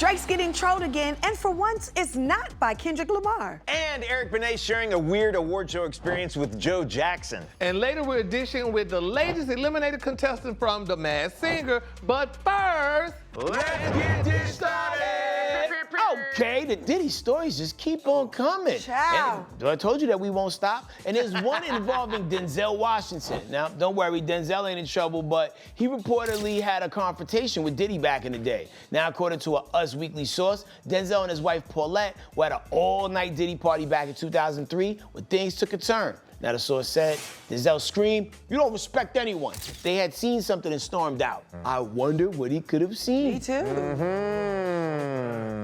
Drake's getting trolled again, and for once, it's not by Kendrick Lamar. And Eric Benet sharing a weird award show experience with Joe Jackson. And later we're dishing with the latest eliminated contestant from The Masked Singer. But first, let's get this started. Okay, the Diddy stories just keep on coming. Ciao. And I told you that we won't stop. And there's one involving Denzel Washington. Now, don't worry, Denzel ain't in trouble, but he reportedly had a confrontation with Diddy back in the day. Now, according to a Us Weekly source, Denzel and his wife Paulette were at an all-night Diddy party back in 2003 when things took a turn. Now, the source said, Denzel screamed, "You don't respect anyone." They had seen something and stormed out. I wonder what he could have seen. Me too.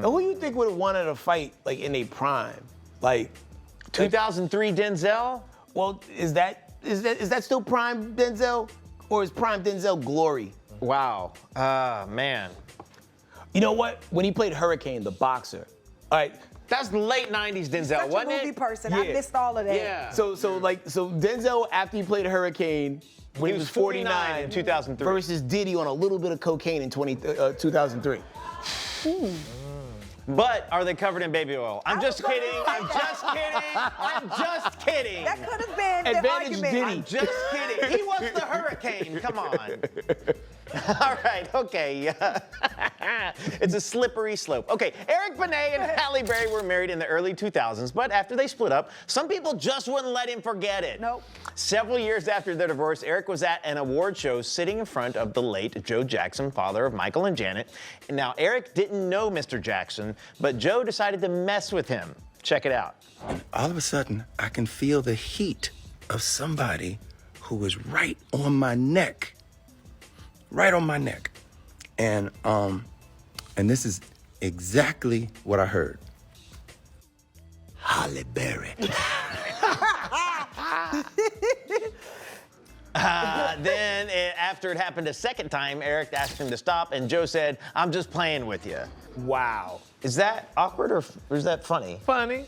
Now, who you think would have wanted a fight, like, in their prime? Like, 2003 Denzel? well, is that still prime Denzel? Or is prime Denzel glory? Wow. Man. You know what? When he played Hurricane, the boxer, all right, That's the late 90s Denzel, Such wasn't a movie it? person. I Yeah. missed all of that. Yeah. so Denzel, after he played Hurricane, when He was 49 in 2003. versus Diddy on a little bit of cocaine in 2003. But are they covered in baby oil? I'm just kidding. I'm just kidding. I'm just kidding. That could have been the Advantage argument. Diddy. I'm just kidding. He was the hurricane. Come on. All right, okay. It's a slippery slope. Okay, Eric Benet and Halle Berry were married in the early 2000s, but after they split up, some people just wouldn't let him forget it. Nope. Several years after their divorce, Eric was at an award show sitting in front of the late Joe Jackson, father of Michael and Janet. Now, Eric didn't know Mr. Jackson, but Joe decided to mess with him. Check it out. All of a sudden, I can feel the heat of somebody who is right on my neck. Right on my neck. And this is exactly what I heard. Halle Berry. Then, after it happened a second time, Eric asked him to stop, and Joe said, "I'm just playing with you." Wow. Is that awkward or is that funny? funny.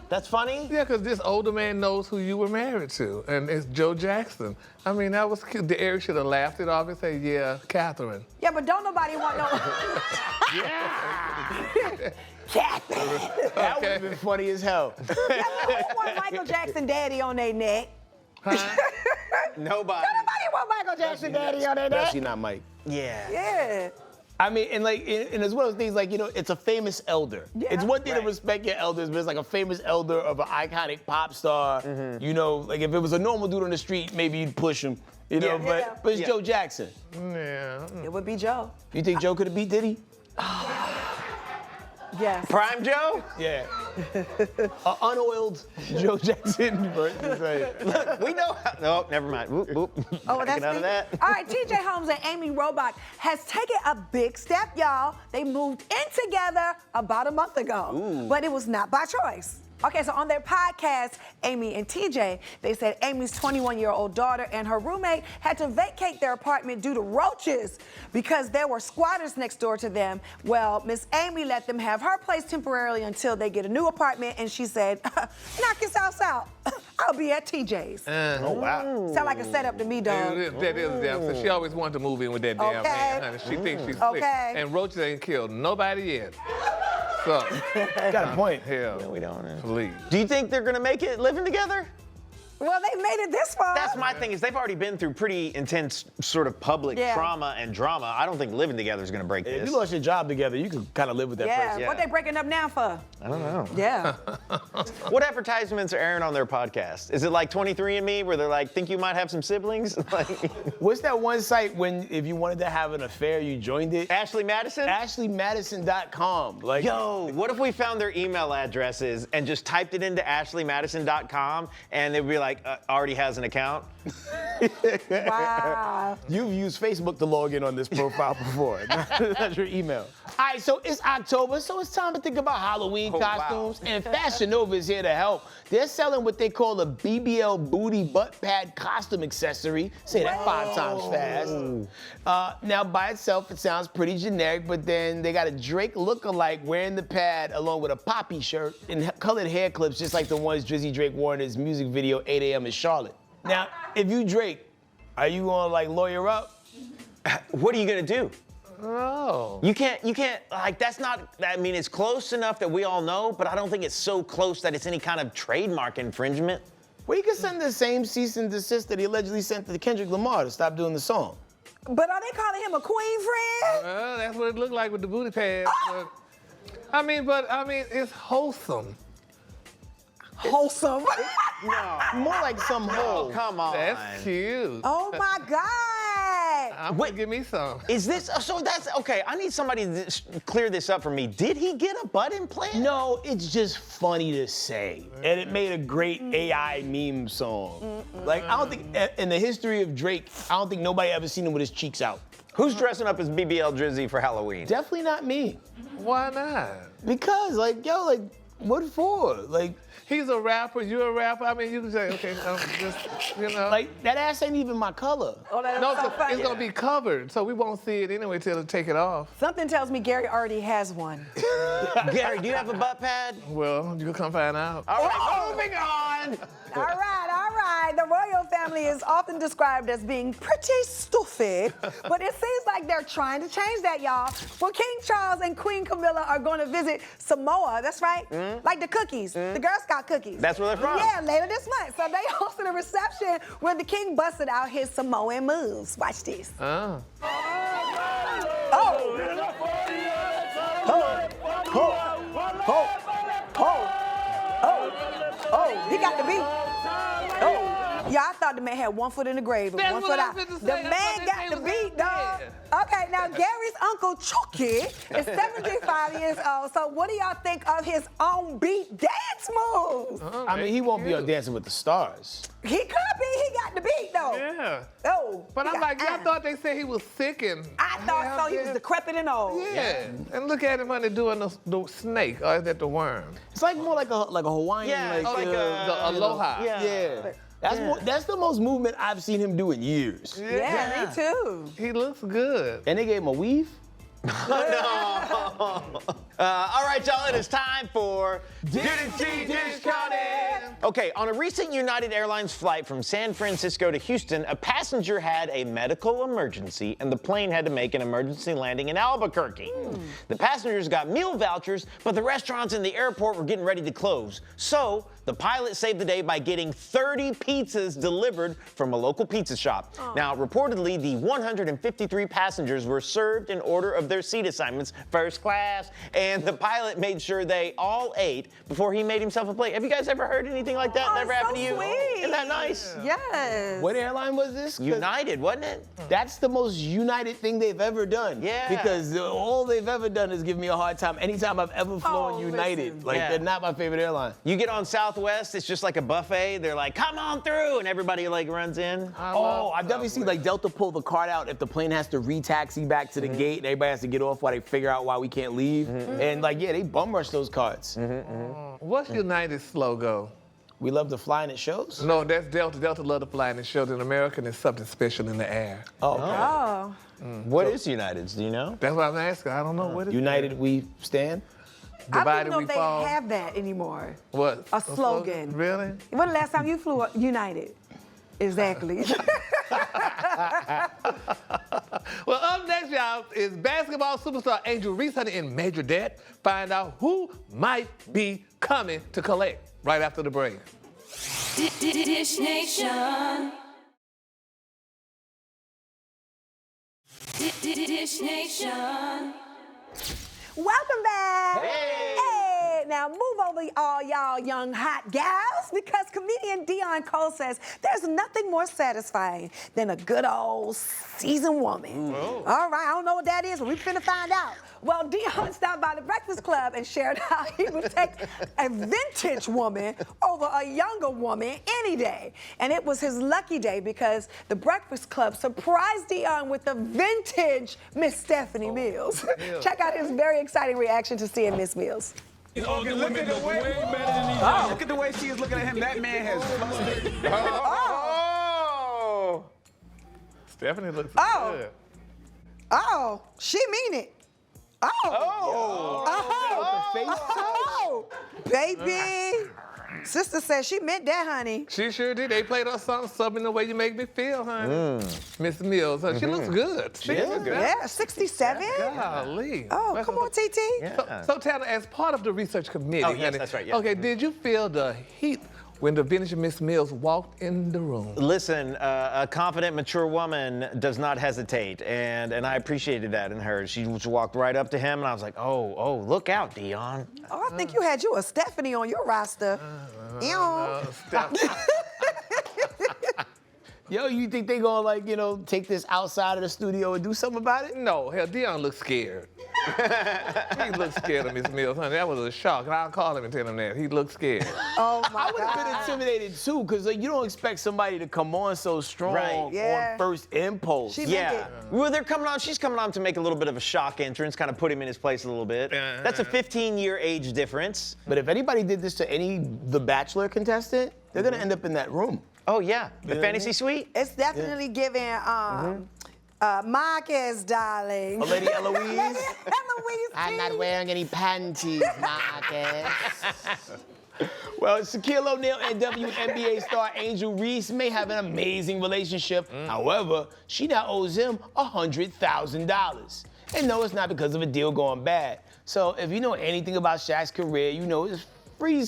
That's funny? Yeah, because this older man knows who you were married to, and it's Joe Jackson. I mean, that was cute. Eric should have laughed it off and said, "Yeah, Catherine." Yeah, but don't nobody want no. That would have been funny as hell. Who want Michael Jackson daddy on their neck? Nobody. Nobody want Michael Jackson daddy on their neck. Especially not Mike. Yeah. Yeah. I mean, and it's one of those things like, you know, it's a famous elder. Yeah. It's one thing to Right. respect your elders, but it's like a famous elder of an iconic pop star. You know, like if it was a normal dude on the street, maybe you'd push him. You know, Yeah. but it's Yeah. Joe Jackson. Yeah. It would be Joe. You think Joe could have beat Diddy? Yes. Prime Joe? Yeah. Unoiled Joe Jackson versus Look, we know how. No, never mind. Whoop, whoop. Oh, Gotta that's get out me? of that. All right, TJ Holmes and Amy Robach has taken a big step, y'all. They moved in together about a month ago, but it was not by choice. Okay, so on their podcast, Amy and TJ, they said Amy's 21-year-old daughter and her roommate had to vacate their apartment due to roaches because there were squatters next door to them. Well, Miss Amy let them have her place temporarily until they get a new apartment, and she said, "Knock yourselves out. I'll be at TJ's." Oh, wow. Sound like a setup to me, dog. That is damn. So she always wanted to move in with that damn Okay. man, honey. She thinks she's slick. Okay. And roaches ain't killed nobody yet. So, Got a point. hell, We don't. please. Do you think they're gonna make it living together? Well, they made it this far. That's my thing, is they've already been through pretty intense sort of public Yeah. trauma and drama. I don't think living together is gonna break If this. you lost your job together, you could kind of live with that Yeah. person. What they breaking up now for? I don't know. Yeah. What advertisements are airing on their podcast? Is it like 23andMe where they're like, think you might have some siblings? Like What's that one site when if you wanted to have an affair, you joined it? Ashley Madison? AshleyMadison.com. Like, Yo, what if we found their email addresses and just typed it into AshleyMadison.com and they'd be like, already has an account? Wow. you've used Facebook to log in on this profile before. That's your email. All right, so it's October, so it's time to think about Halloween wow. costumes. And Fashion Nova is here to help. They're selling what they call a BBL booty butt pad costume accessory. Say that 5 times fast. Now, by itself, it sounds pretty generic, but then they got a Drake look-alike wearing the pad along with a poppy shirt and colored hair clips, just like the ones Drizzy Drake wore in his music video 8 a.m. in Charlotte. Now, if you Drake, are you gonna like lawyer up? What are you gonna do? No. You can't, like, that's not, I mean, it's close enough that we all know, but I don't think it's so close that it's any kind of trademark infringement. Well, he could send the same cease and desist that he allegedly sent to Kendrick Lamar to stop doing the song. But are they calling him a queen friend? Well, that's what it looked like with the booty pads. But, I mean, it's wholesome. Wholesome. More like some hoe. Come on. That's cute. Oh my God. I'm gonna give me some. Is this, so that's, okay, I need somebody to clear this up for me. Did he get a butt implant? No, it's just funny to say. And it made a great AI meme song. Like, I don't think, in the history of Drake, I don't think nobody ever seen him with his cheeks out. Who's dressing up as BBL Drizzy for Halloween? Definitely not me. Why not? Because, like, yo, like, what for? Like, He's a rapper, you're a rapper. I mean, you can say, okay, just, you know. like, that ass ain't even my color. Oh, that is No, so funny. it's gonna be covered, so we won't see it anyway till they take it off. Something tells me Gary already has one. Gary, do you have a butt pad? Well, you can come find out. All right, moving on. All right, all right. The royal family is often described as being pretty stupid, but it seems like they're trying to change that, y'all. Well, King Charles and Queen Camilla are going to visit Samoa, that's right, like the cookies, the Girl Scout cookies. That's where they're from. Yeah, later this month. So they hosted a reception where the king busted out his Samoan moves. Watch this. Oh. Oh. Oh, he got the beat. Oh. Yeah, I thought the man had 1 foot in the grave and That's 1 what foot I out. was The finna say. man That's what got they the was beat, gonna dog. say. Okay, now Gary's uncle Chucky is 75 years old. So what do y'all think of his own beat dance moves? I mean, he won't be on Dancing with the Stars. He could be. He got the beat though. Yeah. Oh. But he I'm got- like, y'all thought they said he was sick and. I thought so. He was yeah. decrepit and old. Yeah. And look at him when they're doing the snake, or is that the worm? It's like more like a Hawaiian, Yeah, it's like The aloha. Yeah. That's the most movement I've seen him do in years. Yeah, me too. He looks good. And they gave him a weave. All right, y'all, it is time for Didn't See Discounted. Okay, on a recent United Airlines flight from San Francisco to Houston, a passenger had a medical emergency and the plane had to make an emergency landing in Albuquerque. The passengers got meal vouchers, but the restaurants in the airport were getting ready to close. So the pilot saved the day by getting 30 pizzas delivered from a local pizza shop. Now, reportedly, the 153 passengers were served in order of their seat assignments, first class, and the pilot made sure they all ate before he made himself a plate. Have you guys ever heard anything like that? Oh, Never happened to you? sweet. Isn't that nice? Yes. What airline was this? 'Cause United, wasn't it? that's the most United thing they've ever done. Yeah. Because all they've ever done is give me a hard time anytime I've ever flown Oh, United. listen. Like, Yeah. they're not my favorite airline. You get on Southwest, it's just like a buffet. They're like, come on through, and everybody like runs in. Oh, I've definitely seen like Delta pull the cart out if the plane has to re-taxi back to the gate and everybody has to get off while they figure out why we can't leave. And like, yeah, they bum rush those carts. What's United's logo? We love to fly and it shows. No, that's Delta. Delta love to fly, and it shows in America, and it's something special in the air. Oh, okay. Oh. What is United's? Do you know? That's what I'm asking. I don't know what it is. United we stand. I don't Divided even know we if they fall. have that anymore. What? A slogan. Really? When the last time you flew United? Exactly. Well, up next, y'all, is basketball superstar Angel Reese Honey in major debt. Find out who might be coming to collect right after the break. Dish Nation. Dish Nation. Welcome back. Hey. Hey, now move over all y'all young hot gals because comedian Deon Cole says there's nothing more satisfying than a good old seasoned woman. All right, I don't know what that is, but we finna find out. Well, Deon stopped by the Breakfast Club and shared how he would take a vintage woman over a younger woman any day. And it was his lucky day because the Breakfast Club surprised Deon with a vintage Miss Stephanie Mills. Check out his very exciting reaction to seeing Miss Mills. Look at the way, look at the way she is looking at him. That man has busted. Oh! Stephanie looks Oh. good. Oh, she mean it. Oh. Oh! Oh. Face Oh. Baby. Sister said she meant that, honey. She sure did. They played her song, Subbing the Way You Make Me Feel, honey. Miss Mills. She looks good. She is looks good. Yeah, 67? Golly. Oh, come on, TT. Yeah. So Tanner, as part of the research committee, Oh, yes, honey, that's right, yeah. Okay, did you feel the heat when the vintage Miss Mills walked in the room? Listen, a confident, mature woman does not hesitate, and I appreciated that in her. She just walked right up to him, and I was like, oh, look out, Deon. Oh, I think you had you a Stephanie on your roster. Ew. Yo, you think they gonna, like, you know, take this outside of the studio and do something about it? No, hell, Deon looks scared. He looks scared of Miss Mills, honey. That was a shock, and I'll call him and tell him that. He looks scared. Oh, my I would have been God. intimidated too, because like, you don't expect somebody to come on so strong Right. Yeah. on first impulse. She meant Yeah. it. Well, they're coming on. She's coming on to make a little bit of a shock entrance, kind of put him in his place a little bit. That's a 15-year age difference. But if anybody did this to any The Bachelor contestant, they're gonna end up in that room. Oh, yeah. The fantasy suite? It's definitely giving Marcus, darling. Lady Eloise. Lady Eloise. I'm not T. wearing any panties, Marcus. Well, Shaquille O'Neal and WNBA star Angel Reese may have an amazing relationship. However, she now owes him $100,000. And no, it's not because of a deal going bad. So if you know anything about Shaq's career, you know his free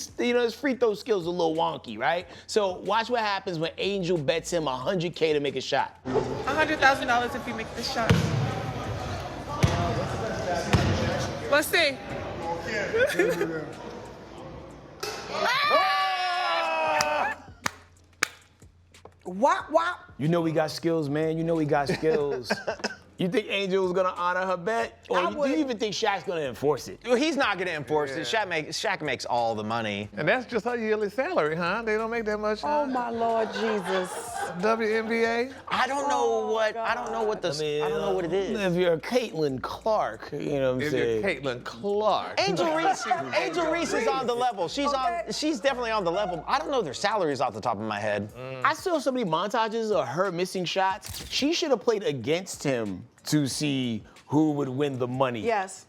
throw skills are a little wonky, right? So watch what happens when Angel bets him $100K to make a shot. $100,000 if you make this shot. Let's see. Wop, wop. You know he got skills, man. You know he got skills. You think Angel was gonna honor her bet? Or do you even think Shaq's gonna enforce it? Well, he's not going to enforce it. Shaq makes all the money. And that's just her yearly salary, huh? They don't make that much. Oh, my Lord Jesus. WNBA? I don't know what I don't know what the I don't know what it is. If you're Caitlin Clark, you know what I'm If you're saying? Caitlin Clark. Angel Reese is on the level. She's definitely on the level. I don't know their salaries off the top of my head. I saw so many montages of her missing shots. She should have played against him to see who would win the money. Yes.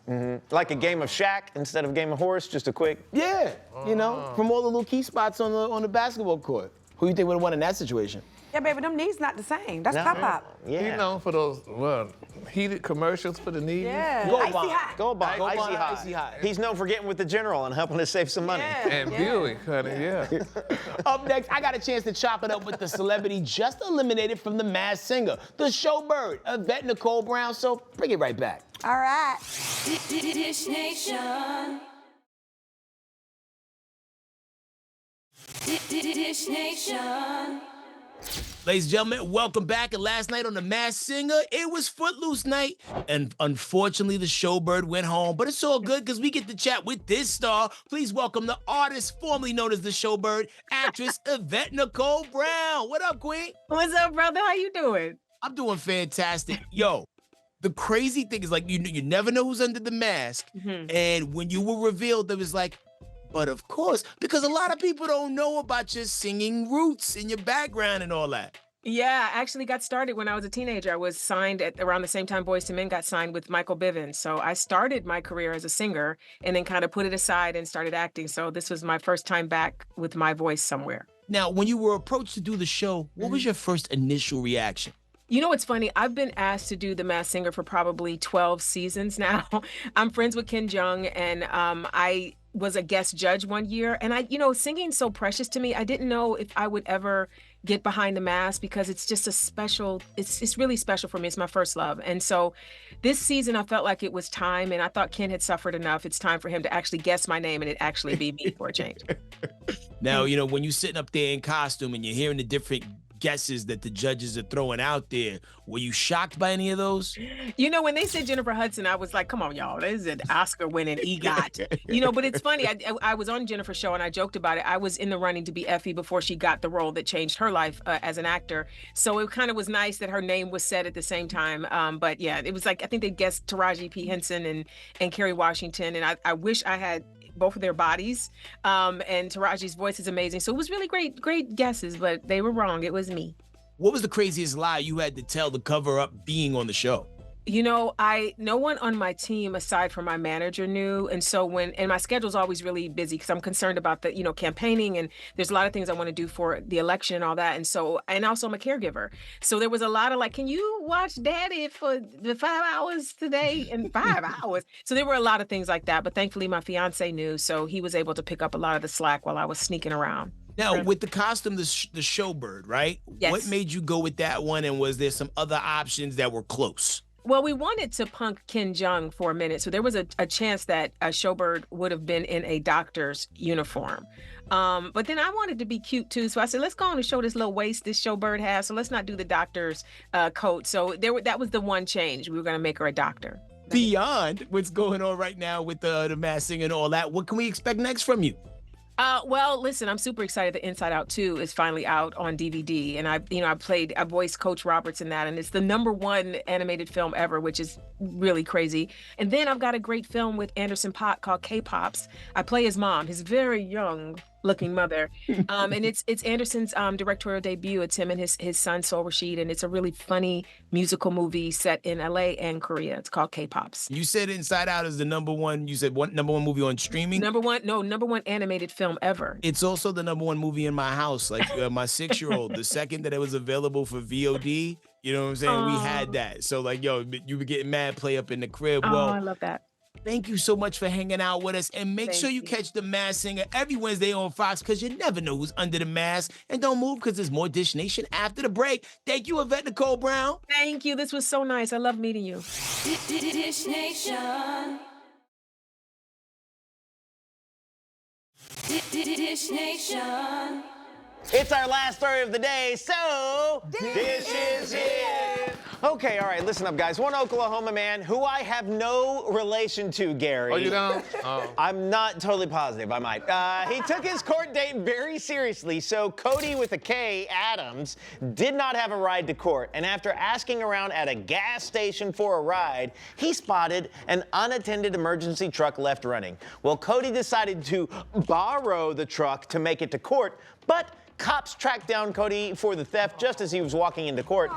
Like a game of Shaq instead of a game of horse, just a quick. Yeah, you know, from all the little key spots on the basketball court. Who you think would have won in that situation? Yeah, baby, them knees not the same. That's pop-pop. Yeah. He's known for those heated commercials for the knees. Yeah. Go Icy Bond. hot. Go Bond, Go icy Bond, hot. icy hot. He's known for getting with the general and helping us save some money. Yeah. And Buick, honey, yeah. Up next, I got a chance to chop it up with the celebrity just eliminated from The Masked Singer, the showbird, Yvette Nicole Brown. So bring it right back. All right. Dish Nation. Dish Nation. Ladies and gentlemen, welcome back. And last night on The Masked Singer, it was Footloose night. And unfortunately, the showbird went home. But it's all good because we get to chat with this star. Please welcome the artist formerly known as the showbird, actress Yvette Nicole Brown. What up, Queen? What's up, brother? How you doing? I'm doing fantastic. Yo, the crazy thing is, like, you never know who's under the mask. And when you were revealed, it was like, but of course, because a lot of people don't know about your singing roots and your background and all that. Yeah, I actually got started when I was a teenager. I was signed at around the same time Boyz II Men got signed with Michael Bivins. So I started my career as a singer and then kind of put it aside and started acting. So this was my first time back with my voice somewhere. Now, when you were approached to do the show, what was your first initial reaction? You know what's funny? I've been asked to do The Masked Singer for probably 12 seasons now. I'm friends with Ken Jeong, and I was a guest judge one year. And singing's so precious to me. I didn't know if I would ever get behind the mask because it's just it's really special for me. It's my first love. And so this season, I felt like it was time, and I thought Ken had suffered enough. It's time for him to actually guess my name and it actually be me for a change. Now, when you're sitting up there in costume and you're hearing the different guesses that the judges are throwing out there, were you shocked by any of those? When they said Jennifer Hudson, I was like, come on, y'all, this is an Oscar-winning EGOT. But it's funny. I was on Jennifer's show and I joked about it. I was in the running to be Effie before she got the role that changed her life as an actor. So it kind of was nice that her name was said at the same time. But yeah, it was like, I think they guessed Taraji P. Henson and Kerry Washington. And I wish I had both of their bodies. And Taraji's voice is amazing. So it was really great guesses, but they were wrong. It was me. What was the craziest lie you had to tell to cover up being on the show? You know, no one on my team aside from my manager knew. And so and my schedule's always really busy because I'm concerned about the, campaigning, and there's a lot of things I want to do for the election and all that. And so, and also I'm a caregiver. So there was a lot of like, can you watch Daddy for the 5 hours today? And 5 hours. So there were a lot of things like that. But thankfully my fiance knew. So he was able to pick up a lot of the slack while I was sneaking around. Now, with the costume, the Showbird, right? Yes. What made you go with that one, and was there some other options that were close? Well, we wanted to punk Ken Jeong for a minute, so there was a chance that a Showbird would have been in a doctor's uniform. But then I wanted to be cute too, so I said, let's go on and show this little waist this Showbird has, so let's not do the doctor's coat. So that was the one change. We were going to make her a doctor. Beyond what's going on right now with the Masked Singer and all that, what can we expect next from you? Well, listen, I'm super excited that Inside Out 2 is finally out on DVD. And I voiced Coach Roberts in that. And it's the #1 animated film ever, which is really crazy. And then I've got a great film with Anderson Paak called K-Pops. I play his mom, his very young looking mother. And it's Anderson's directorial debut. It's him and his son, Sol Rashid. And it's a really funny musical movie set in LA and Korea. It's called K-Pops. You said Inside Out is the #1, you said #1 movie on streaming? #1 animated film ever. It's also the #1 movie in my house. Like my 6-year-old, the second that it was available for VOD, you know what I'm saying? We had that. So like, yo, you were getting mad play up in the crib. Well, I love that. Thank you so much for hanging out with us. And make sure you catch The Masked Singer every Wednesday on Fox, because you never know who's under the mask. And don't move, because there's more Dish Nation after the break. Thank you, Yvette Nicole Brown. Thank you. This was so nice. I love meeting you. Dish Nation. Dish Nation. It's our last story of the day, so Dish is here. Okay, all right, listen up, guys. One Oklahoma man who I have no relation to, Gary. Oh, you don't? Oh. I'm not totally positive, I might. He took his court date very seriously, so Cody with a K, Adams, did not have a ride to court. And after asking around at a gas station for a ride, he spotted an unattended emergency truck left running. Well, Cody decided to borrow the truck to make it to court, but cops tracked down Cody for the theft just as he was walking into court.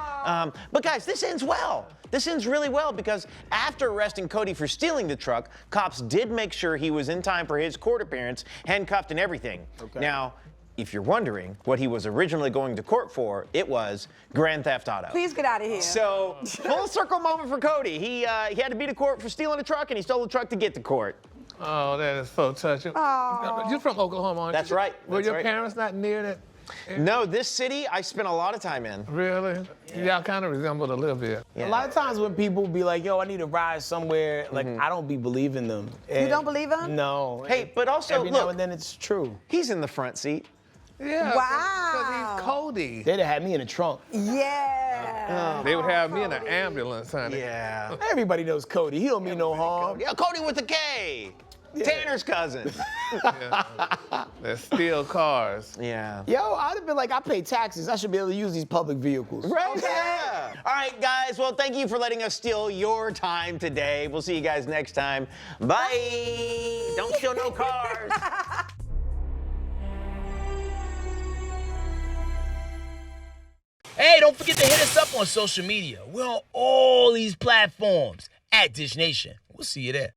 But guys, this ends well. This ends really well because after arresting Cody for stealing the truck, cops did make sure he was in time for his court appearance, handcuffed and everything. Okay. Now, if you're wondering what he was originally going to court for, it was Grand Theft Auto. Please get out of here. So, full circle moment for Cody. He had to be to court for stealing a truck, and he stole the truck to get to court. Oh, that is so touching. You're from Oklahoma, aren't you? That's right. Were your parents not near that? No, this city I spent a lot of time in. Really? Y'all kind of resembled a little bit. Yeah. A lot of times when people be like, yo, I need a ride somewhere, like, I don't be believing them. You don't believe him? No. Hey, but also, every now and then it's true. He's in the front seat. Yeah. Wow. Because he's Cody. They'd have had me in the trunk. Yeah. They would have me in an ambulance, honey. Yeah. Everybody knows Cody. He don't mean no harm. Yeah, Cody with a K. Yeah. Tanner's cousin. Yeah. They steal cars. Yeah. Yo, I'd have been like, I pay taxes. I should be able to use these public vehicles. Right? Yeah. All right, guys. Well, thank you for letting us steal your time today. We'll see you guys next time. Bye. Don't steal no cars. Hey, don't forget to hit us up on social media. We're on all these platforms at Dish Nation. We'll see you there.